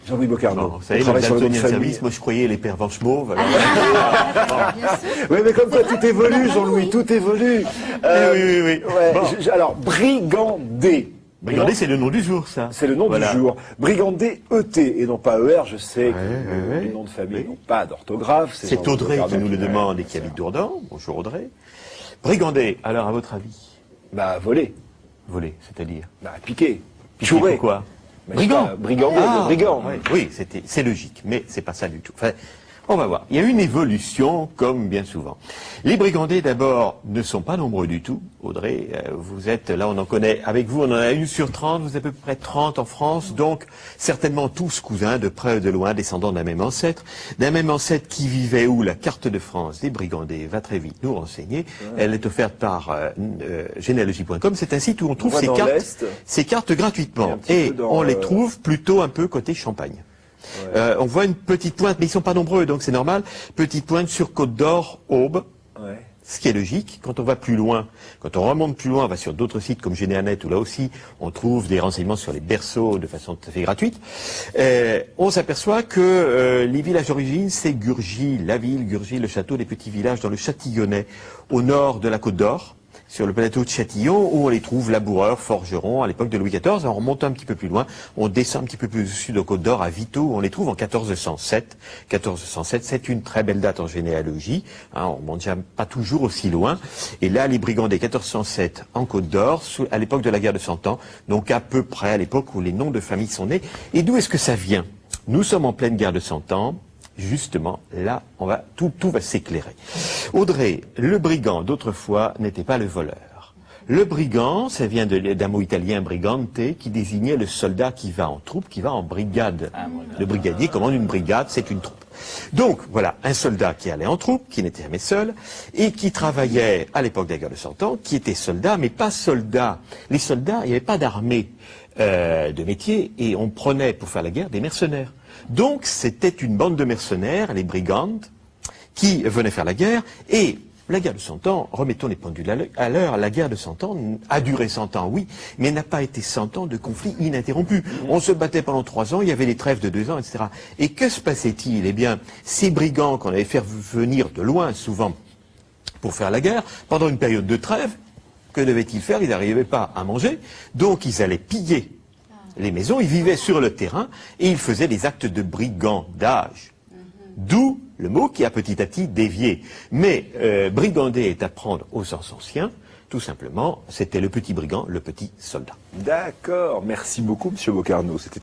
Jean-Louis Bocarno. Vous savez, le daltonien de service, moi je croyais les pervenches mauves. Oui, mais comme quoi tout évolue, Jean-Louis, tout évolue. Oui. Ouais, Bon. alors, Brigandé. Regardez, c'est le nom du jour, ça. C'est le nom Voilà. du jour. Brigandé ET et non pas ER. Je sais que ouais. les noms de famille n'ont pas d'orthographe. C'est Jean-Louis Audrey Bocarno qui nous le demande et qui habite Dourdan. Bonjour Audrey. Brigandé, alors à votre avis, Bah, volé. voler, c'est-à-dire Bah, piqué. Piqué, Chouré. pourquoi Bah, je sais pas, brigandé, le brigand. Oui, c'est logique, mais c'est pas ça du tout. Enfin, on va voir. Il y a une évolution, comme bien souvent. Les brigandés, d'abord, ne sont pas nombreux du tout. Audrey, vous êtes, là on en connaît, avec vous on en a 1 sur 30, vous êtes à peu près 30 en France, donc certainement tous cousins, de près ou de loin, descendants d'un même ancêtre qui vivait où? La carte de France des brigandés va très vite nous renseigner. Elle est offerte par généalogie.com. C'est un site où on trouve voit dans l'Est. ces cartes gratuitement. petit Et peu dans, on les trouve plutôt un peu côté Champagne. On voit une petite pointe, mais ils sont pas nombreux, donc c'est normal. Petite pointe sur Côte d'Or, Aube. Ouais. Ce qui est logique, quand on va plus loin, quand on remonte plus loin, on va sur d'autres sites comme Généanet, où là aussi on trouve des renseignements sur les berceaux de façon tout à fait gratuite, on s'aperçoit que les villages d'origine, c'est Gurgy, la ville, Gurgy, le château, des petits villages dans le Châtillonnais, au nord de la Côte d'Or, sur le plateau de Châtillon, où on les trouve laboureurs, forgerons, à l'époque de Louis XIV. On remonte un petit peu plus loin, on descend un petit peu plus au sud de Côte d'Or, à Vito, où on les trouve en 1407. 1407, c'est une très belle date en généalogie, hein, on remonte déjà pas toujours aussi loin. Et là, les brigandés 1407 en Côte d'Or, à l'époque de la guerre de Cent Ans, donc à peu près à l'époque où les noms de famille sont nés. Et d'où est-ce que ça vient? Nous sommes en pleine guerre de Cent Ans. Justement, là, tout va s'éclairer. Audrey, le brigand d'autrefois n'était pas le voleur. Le brigand, ça vient d'un mot italien brigante, qui désignait le soldat qui va en troupe, qui va en brigade. Le brigadier commande une brigade, c'est une troupe. Donc, voilà, un soldat qui allait en troupe, qui n'était jamais seul, et qui travaillait à l'époque de la guerre de Cent Ans, qui était soldat, mais pas soldat. Les soldats, il n'y avait pas d'armée de métier, et on prenait pour faire la guerre des mercenaires. Donc c'était une bande de mercenaires, les brigandes, qui venaient faire la guerre, et la guerre de Cent Ans, remettons les pendules à l'heure, la guerre de Cent Ans a duré 100 ans, oui, mais n'a pas été 100 ans de conflit ininterrompu. On se battait pendant 3 ans, il y avait les trêves de 2 ans, etc. Et que se passait-il? Eh bien, ces brigands qu'on avait fait venir de loin, souvent, pour faire la guerre, pendant une période de trêve, que devaient-ils faire? Ils n'arrivaient pas à manger, donc ils allaient piller les maisons, ils vivaient sur le terrain et ils faisaient des actes de brigandage. D'où le mot qui a petit à petit dévié. Mais brigander est à prendre au sens ancien, tout simplement, c'était le petit brigand, le petit soldat. D'accord. Merci beaucoup, Monsieur Bocarno. C'était